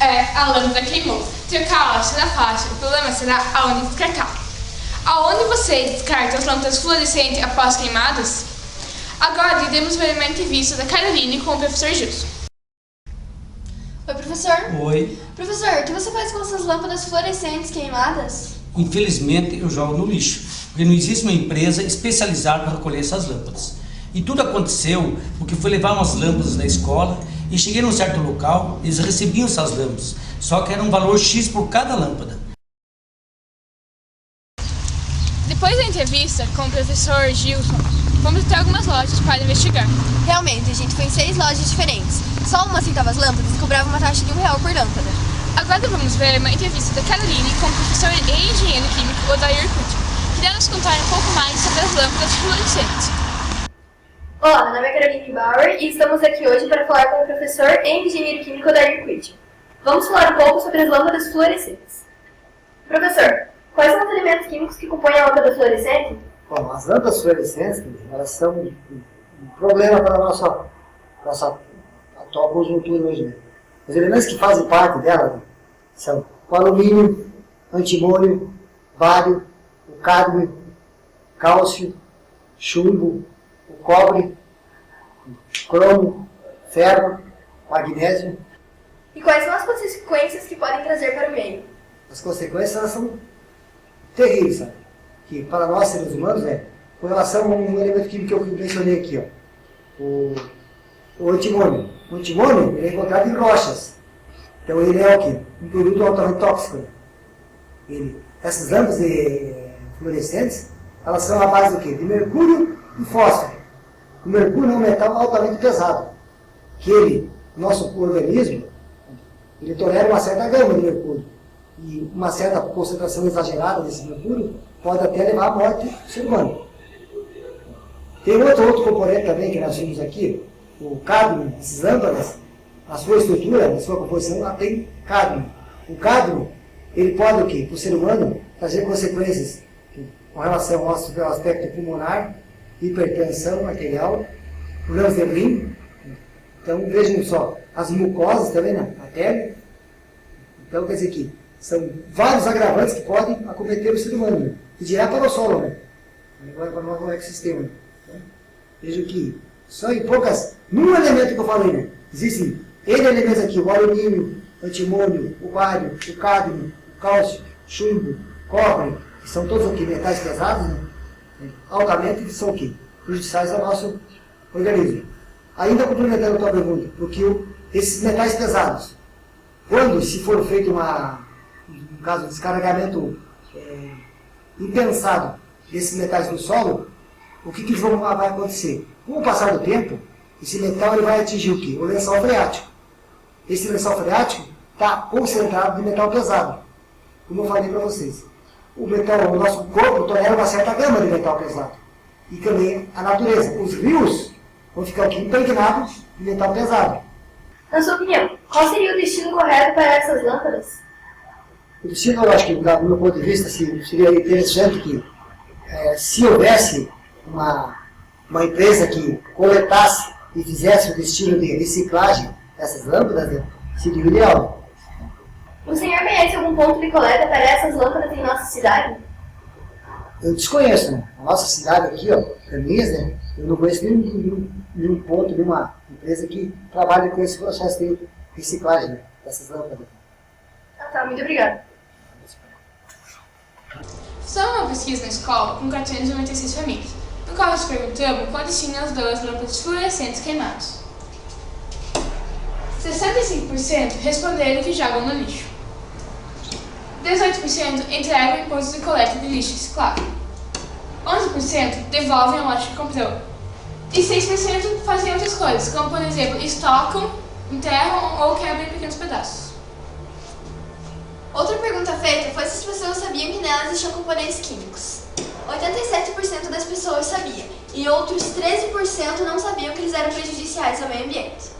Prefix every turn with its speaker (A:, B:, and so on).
A: a lâmpada queimou. Trocá-la será fácil, o problema será aonde descartar. Aonde você descarta as lâmpadas fluorescentes após queimadas? Agora iremos ver uma entrevista da Caroline com o professor Gilson.
B: Oi, professor.
C: Oi.
B: Professor, o que você faz com essas lâmpadas fluorescentes queimadas?
C: Infelizmente, eu jogo no lixo, porque não existe uma empresa especializada para recolher essas lâmpadas. E tudo aconteceu porque fui levar umas lâmpadas da escola e cheguei num certo local, eles recebiam essas lâmpadas, só que era um valor X por cada lâmpada.
A: Depois da entrevista com o professor Gilson, fomos até algumas lojas para investigar.
B: Realmente, a gente foi em 6 lojas diferentes. Só uma aceitava as lâmpadas e cobrava uma taxa de R$1 por lâmpada.
A: Agora vamos ver uma entrevista da Caroline com o professor e engenheiro químico Odair Couto, que irá nos contar um pouco mais sobre as lâmpadas fluorescentes.
D: Olá, meu nome é Caroline Bauer e estamos aqui hoje para falar com o professor e engenheiro químico Odair Couto. Vamos falar um pouco sobre as lâmpadas fluorescentes. Professor, quais são os elementos químicos que compõem a lâmpada fluorescente?
E: Bom, as lâmpadas fluorescentes, elas são um problema para a nossa atual conjuntura hoje, né? Os elementos que fazem parte dela são o alumínio, antimônio, bário, o cádmio, cálcio, chumbo, o cobre, o cromo, ferro, magnésio.
D: E quais são as consequências que podem trazer para o meio?
E: As consequências elas são terríveis, sabe? Que para nós seres humanos, com relação a um elemento químico que eu mencionei aqui, ó, o antimônio. O antimônio ele é encontrado em rochas. Então ele é o quê? Um produto altamente tóxico. Né? Essas lâmpadas fluorescentes, elas são à base do quê? De mercúrio e fósforo. O mercúrio é um metal altamente pesado, que nosso organismo, ele tolera uma certa gama de mercúrio. E uma certa concentração exagerada desse mercúrio pode até levar à morte do ser humano. Tem outro componente também que nós vimos aqui, o cádmio, essas lâmpadas, a sua estrutura, a sua composição, ela tem cádmio. O cádmio, ele pode o quê? Para o ser humano trazer consequências com relação ao aspecto pulmonar, hipertensão arterial, problemas de rim. Então vejam só, as mucosas também, né? A pele. Então quer dizer que são vários agravantes que podem acometer o ser humano, né? E dirá para o solo, né? Agora para o nosso ecossistema. Né? Então, vejam que só em num elemento que eu falei, né? Existem N elementos aqui, o alumínio, o antimônio, o bário, o cádmio, o cálcio, chumbo, cobre, que são todos aqui metais pesados, né? Altamente, que são o quê? Prejudiciais ao nosso organismo. Ainda complementando a tua pergunta, porque esses metais pesados, quando se for feito no caso, descarregamento impensado desses metais no solo, o que vai acontecer? Com o passar do tempo, esse metal ele vai atingir o quê? O lençol freático. Esse lençol freático está concentrado de metal pesado, como eu falei para vocês. O nosso corpo tolera uma certa gama de metal pesado. E também a natureza. Os rios vão ficar aqui impregnados de metal pesado.
D: Na sua opinião, qual seria o destino correto para essas lâmpadas?
E: O destino, eu acho que, do meu ponto de vista, seria interessante que, se houvesse uma empresa que coletasse e fizesse o destino de reciclagem dessas lâmpadas, né, seria o ideal.
D: O senhor conhece algum ponto de coleta para essas lâmpadas em nossa cidade?
E: Eu desconheço, né? A nossa cidade aqui, ó, Caminhas, né? Eu não conheço nenhum ponto, nenhuma empresa que trabalhe com esse processo de reciclagem, né, dessas lâmpadas.
D: Tá, muito obrigada.
A: Fizemos uma pesquisa na escola com 496 famílias, no qual nós perguntamos qual destino as duas lâmpadas fluorescentes queimadas. 65% responderam que jogam no lixo. 18% entregam em pontos de coleta de lixo reciclável. 11% devolvem a loja que comprou. E 6% fazem outras coisas, como por exemplo, estocam, enterram ou quebram em pequenos pedaços.
B: Outra pergunta feita foi se as pessoas sabiam que nelas existiam componentes químicos. 87% das pessoas sabiam, e outros 13% não sabiam que eles eram prejudiciais ao meio ambiente.